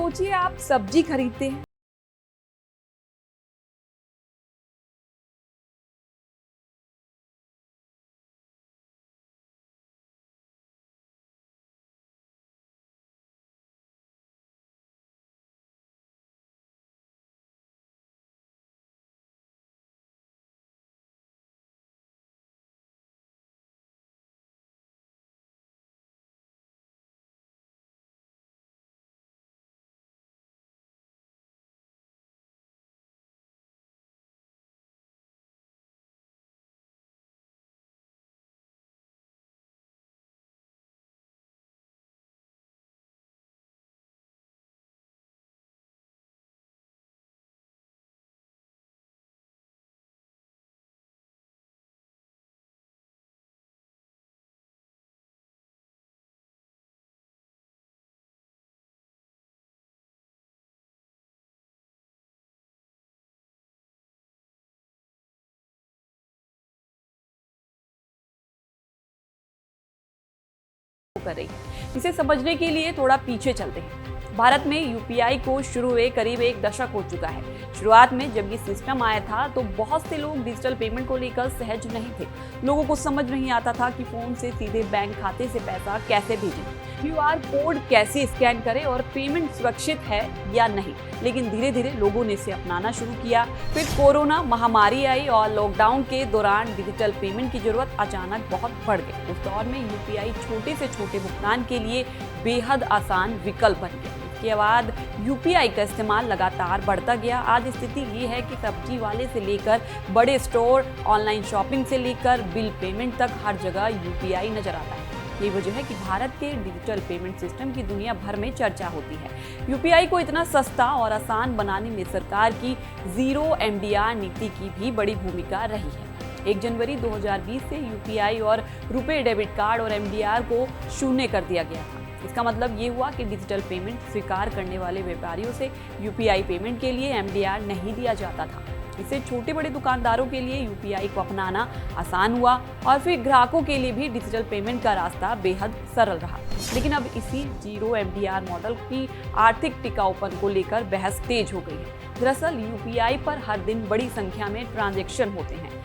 सोचिए आप सब्जी खरीदते हैं, कर रही है। इसे समझने के लिए थोड़ा पीछे चलते हैं। भारत में यूपीआई को शुरू हुए करीब एक दशक हो चुका है। शुरुआत में जब ये सिस्टम आया था तो बहुत से लोग डिजिटल पेमेंट को लेकर सहज नहीं थे। लोगों को समझ नहीं आता था कि फोन से सीधे बैंक खाते से पैसा कैसे भेजें, क्यूआर कोड कैसे स्कैन करें और पेमेंट सुरक्षित है या नहीं। लेकिन धीरे धीरे लोगों ने इसे अपनाना शुरू किया। फिर कोरोना महामारी आई और लॉकडाउन के दौरान डिजिटल पेमेंट की जरूरत अचानक बहुत बढ़ गई। उस दौर में यूपीआई छोटे से छोटे भुगतान के लिए बेहद आसान विकल्प बन गया। इसके बाद यूपीआई का इस्तेमाल लगातार बढ़ता गया। आज स्थिति ये है कि सब्जी वाले से लेकर बड़े स्टोर, ऑनलाइन शॉपिंग से लेकर बिल पेमेंट तक हर जगह यूपीआई नजर आता है। यही वजह है कि भारत के डिजिटल पेमेंट सिस्टम की दुनिया भर में चर्चा होती है। यूपीआई को इतना सस्ता और आसान बनाने में सरकार की जीरो एमडीआर नीति की भी बड़ी भूमिका रही है। 1 जनवरी 2020 से यूपीआई और रुपे डेबिट कार्ड और एमडीआर को शून्य कर दिया गया था। इसका मतलब ये हुआ कि डिजिटल पेमेंट स्वीकार करने वाले व्यापारियों से यूपीआई पेमेंट के लिए एमडीआर नहीं दिया जाता था। इससे छोटे बड़े दुकानदारों के लिए यूपीआई को अपनाना आसान हुआ और फिर ग्राहकों के लिए भी डिजिटल पेमेंट का रास्ता बेहद सरल रहा। लेकिन अब इसी जीरो एमडीआर मॉडल की आर्थिक टिकाऊपन को लेकर बहस तेज हो गई है। दरअसल यूपीआई पर हर दिन बड़ी संख्या में ट्रांजैक्शन होते हैं।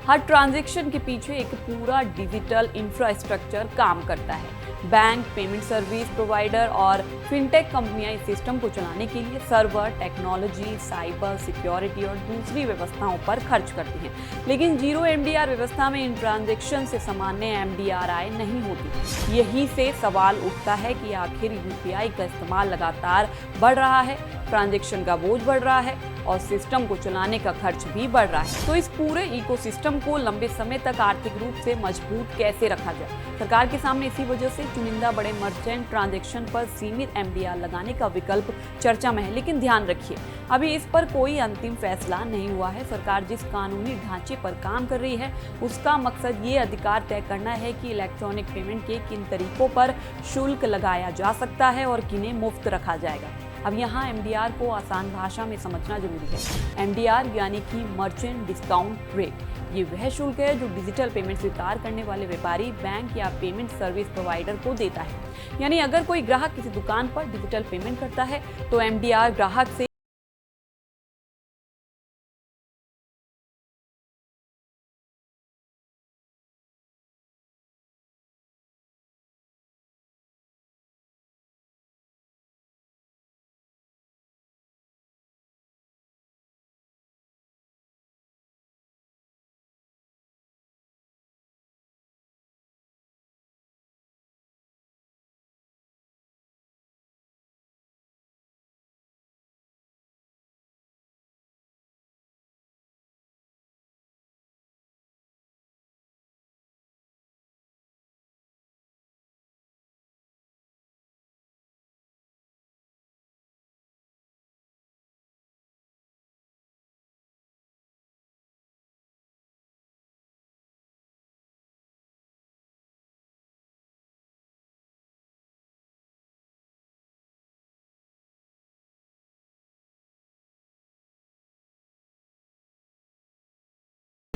हर ट्रांजैक्शन के पीछे एक पूरा डिजिटल इंफ्रास्ट्रक्चर काम करता है। बैंक, पेमेंट सर्विस प्रोवाइडर और फिनटेक कंपनियां इस सिस्टम को चलाने के लिए सर्वर, टेक्नोलॉजी, साइबर सिक्योरिटी और दूसरी व्यवस्थाओं पर खर्च करती हैं। लेकिन जीरो एमडीआर व्यवस्था में इन ट्रांजैक्शन से सामान्य एमडीआर आय नहीं होती। यही से सवाल उठता है कि आखिर यूपीआई का इस्तेमाल लगातार बढ़ रहा है, ट्रांजैक्शन का बोझ बढ़ रहा है और सिस्टम को चलाने का खर्च भी बढ़ रहा है। तो इस पूरे इकोसिस्टम को लंबे समय तक आर्थिक रूप से मजबूत कैसे रखा जाए? सरकार के सामने इसी वजह से चुनिंदा बड़े मर्चेंट ट्रांजैक्शन पर सीमित एमडीआर लगाने का विकल्प चर्चा में है। लेकिन ध्यान रखिए, अभी इस पर कोई अंतिम फैसला नहीं हुआ है। सरकार जिस कानूनी ढांचे पर काम कर रही है उसका मकसद ये अधिकार तय करना है कि इलेक्ट्रॉनिक पेमेंट के किन तरीकों पर शुल्क लगाया जा सकता है और किन्हें मुफ्त रखा जाएगा। अब यहाँ एमडीआर को आसान भाषा में समझना जरूरी है। एमडीआर यानी कि मर्चेंट डिस्काउंट रेट। ये वह शुल्क है जो डिजिटल पेमेंट स्वीकार करने वाले व्यापारी, बैंक या पेमेंट सर्विस प्रोवाइडर को देता है। यानी अगर कोई ग्राहक किसी दुकान पर डिजिटल पेमेंट करता है तो एमडीआर ग्राहक से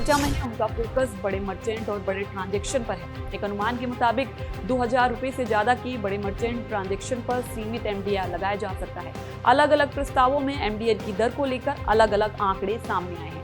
डेटा में है उनका फोकस बड़े मर्चेंट और बड़े ट्रांजैक्शन पर है। एक अनुमान के मुताबिक 2,000 रुपए से ज्यादा की बड़े मर्चेंट ट्रांजैक्शन पर सीमित एमडीआर लगाया जा सकता है। अलग अलग प्रस्तावों में एमडीआर की दर को लेकर अलग अलग आंकड़े सामने आए हैं।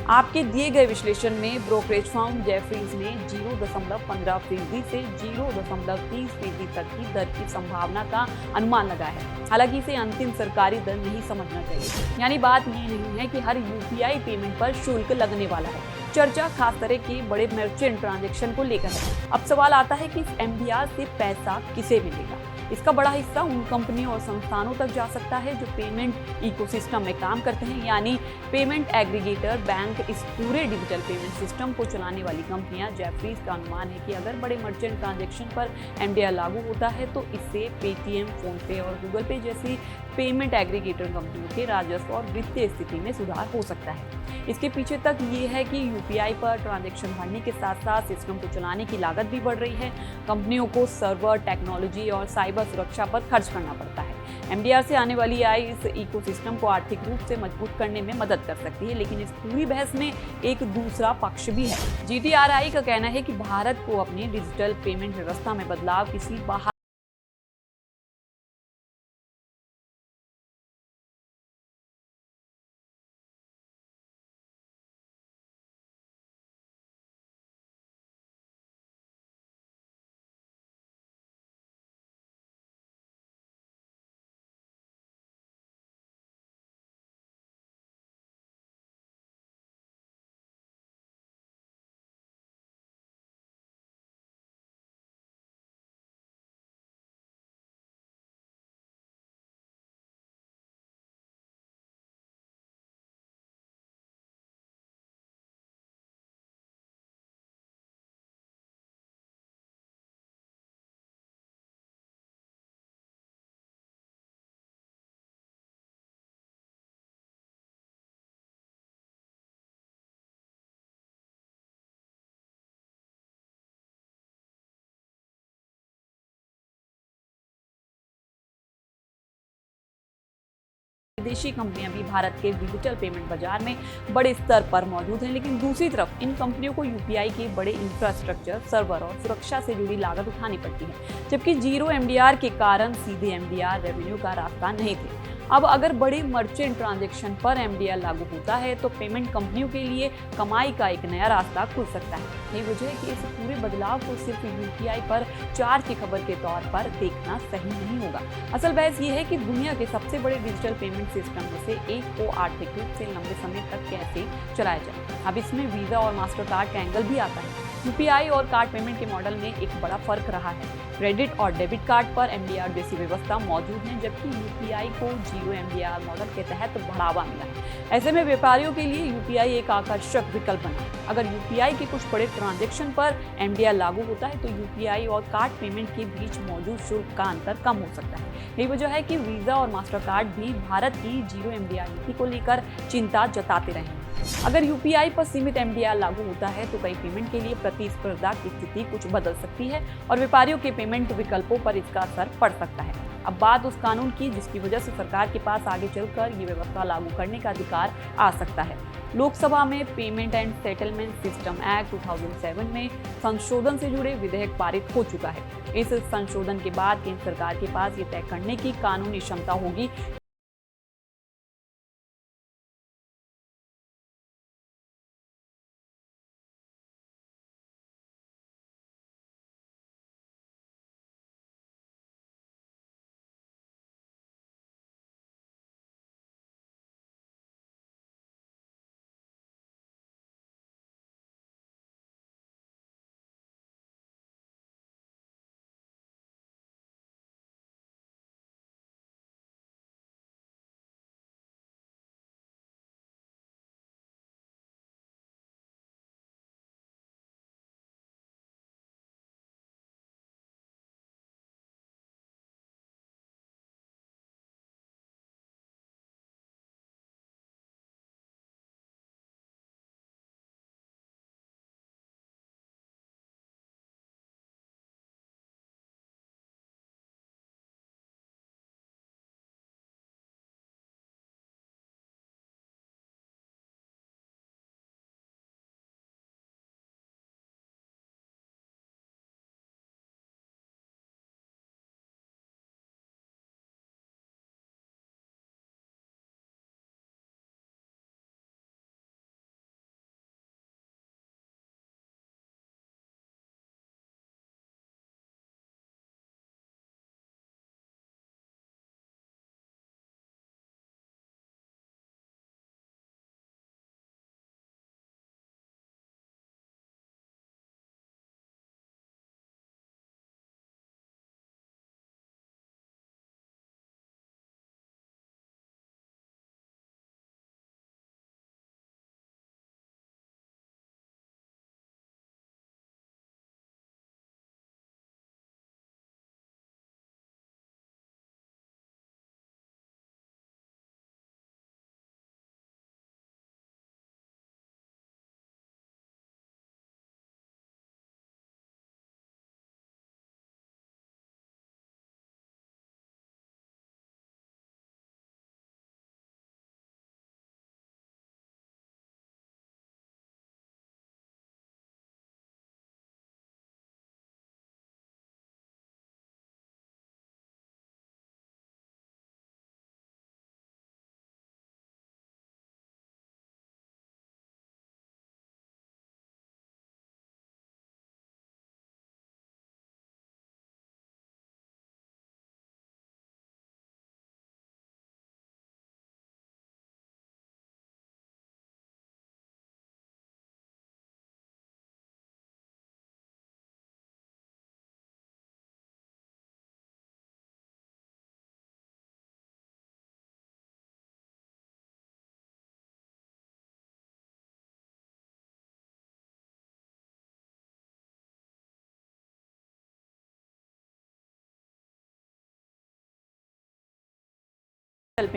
आपके दिए गए विश्लेषण में ब्रोकरेज फर्म जेफरीज ने 0.15% से 0.30% तक की दर की संभावना का अनुमान लगाया है। हालांकि इसे अंतिम सरकारी दर नहीं समझना चाहिए। यानी बात ये नहीं है कि हर यूपीआई पेमेंट पर शुल्क लगने वाला है। चर्चा खास तरह के बड़े मर्चेंट ट्रांजैक्शन को लेकर है। अब सवाल आता है कि इस एमडीआर से पैसा किसे मिलेगा। इसका बड़ा हिस्सा उन कंपनियों और संस्थानों तक जा सकता है जो पेमेंट इकोसिस्टम में काम करते हैं, यानी पेमेंट एग्रीगेटर, बैंक, इस पूरे डिजिटल पेमेंट सिस्टम को चलाने वाली कंपनियां। जेफरीज का अनुमान है कि अगर बड़े मर्चेंट ट्रांजैक्शन पर एमडीआर लागू होता है तो इससे पेटीएम, फोनपे और गूगल पे जैसी पेमेंट एग्रीगेटर कंपनियों के राजस्व और वित्तीय स्थिति में सुधार हो सकता है। इसके पीछे तक ये है कि यूपीआई पर ट्रांजैक्शन बढ़ने के साथ साथ सिस्टम को चलाने की लागत भी बढ़ रही है। कंपनियों को सर्वर, टेक्नोलॉजी और साइबर सुरक्षा पर खर्च करना पड़ता है। एमडीआर से आने वाली आय इस इकोसिस्टम को आर्थिक रूप से मजबूत करने में मदद कर सकती है, लेकिन इस पूरी बहस में एक दूसरा पक्ष भी है। जीटीआरआई का कहना है कि भारत को अपनी डिजिटल पेमेंट व्यवस्था में बदलाव किसी बाहर विदेशी कंपनियां भी भारत के डिजिटल पेमेंट बाजार में बड़े स्तर पर मौजूद हैं, लेकिन दूसरी तरफ इन कंपनियों को यूपीआई के बड़े इंफ्रास्ट्रक्चर, सर्वर और सुरक्षा से जुड़ी लागत उठानी पड़ती है, जबकि जीरो एमडीआर के कारण सीधे एमडीआर रेवेन्यू का रास्ता नहीं थे। अब अगर बड़े मर्चेंट ट्रांजैक्शन पर एमडीआर लागू होता है तो पेमेंट कंपनियों के लिए कमाई का एक नया रास्ता खुल सकता है। यही वजह है कि इस पूरे बदलाव को सिर्फ यूपीआई पर चार्ज की खबर के तौर पर देखना सही नहीं होगा। असल बहस ये है कि दुनिया के सबसे बड़े डिजिटल पेमेंट सिस्टम में से एक को आर्थिक रूप से लंबे समय तक कैसे चलाया जाए। अब इसमें वीजा और मास्टर कार्ड का एंगल भी आता है। यूपीआई और कार्ड पेमेंट के मॉडल में एक बड़ा फर्क रहा है। क्रेडिट और डेबिट कार्ड पर एमडीआर जैसी व्यवस्था मौजूद है, जबकि यूपीआई को जीरो एमडीआर मॉडल के तहत बढ़ावा मिला है। ऐसे में व्यापारियों के लिए यूपीआई एक आकर्षक विकल्प बना। अगर यूपीआई के कुछ बड़े ट्रांजैक्शन पर एमडीआर लागू होता है तो यूपीआई और कार्ड पेमेंट के बीच मौजूद शुल्क का अंतर कम हो सकता है। यही वजह है कि वीजा और मास्टर कार्ड भी भारत की जीरो एमडीआर नीति को लेकर चिंता जताते रहे। अगर यूपीआई पर सीमित एमडीआर लागू होता है तो कई पेमेंट के लिए प्रतिस्पर्धा की स्थिति कुछ बदल सकती है और व्यापारियों के पेमेंट विकल्पों पर इसका असर पड़ सकता है। अब बात उस कानून की जिसकी वजह से सरकार के पास आगे चलकर ये व्यवस्था लागू करने का अधिकार आ सकता है। लोकसभा में payment and settlement system act 2007 में संशोधन से जुड़े विधेयक पारित हो चुका है। इस संशोधन के बाद केंद्र सरकार के पास ये तय करने की कानूनी क्षमता होगी पेमेंट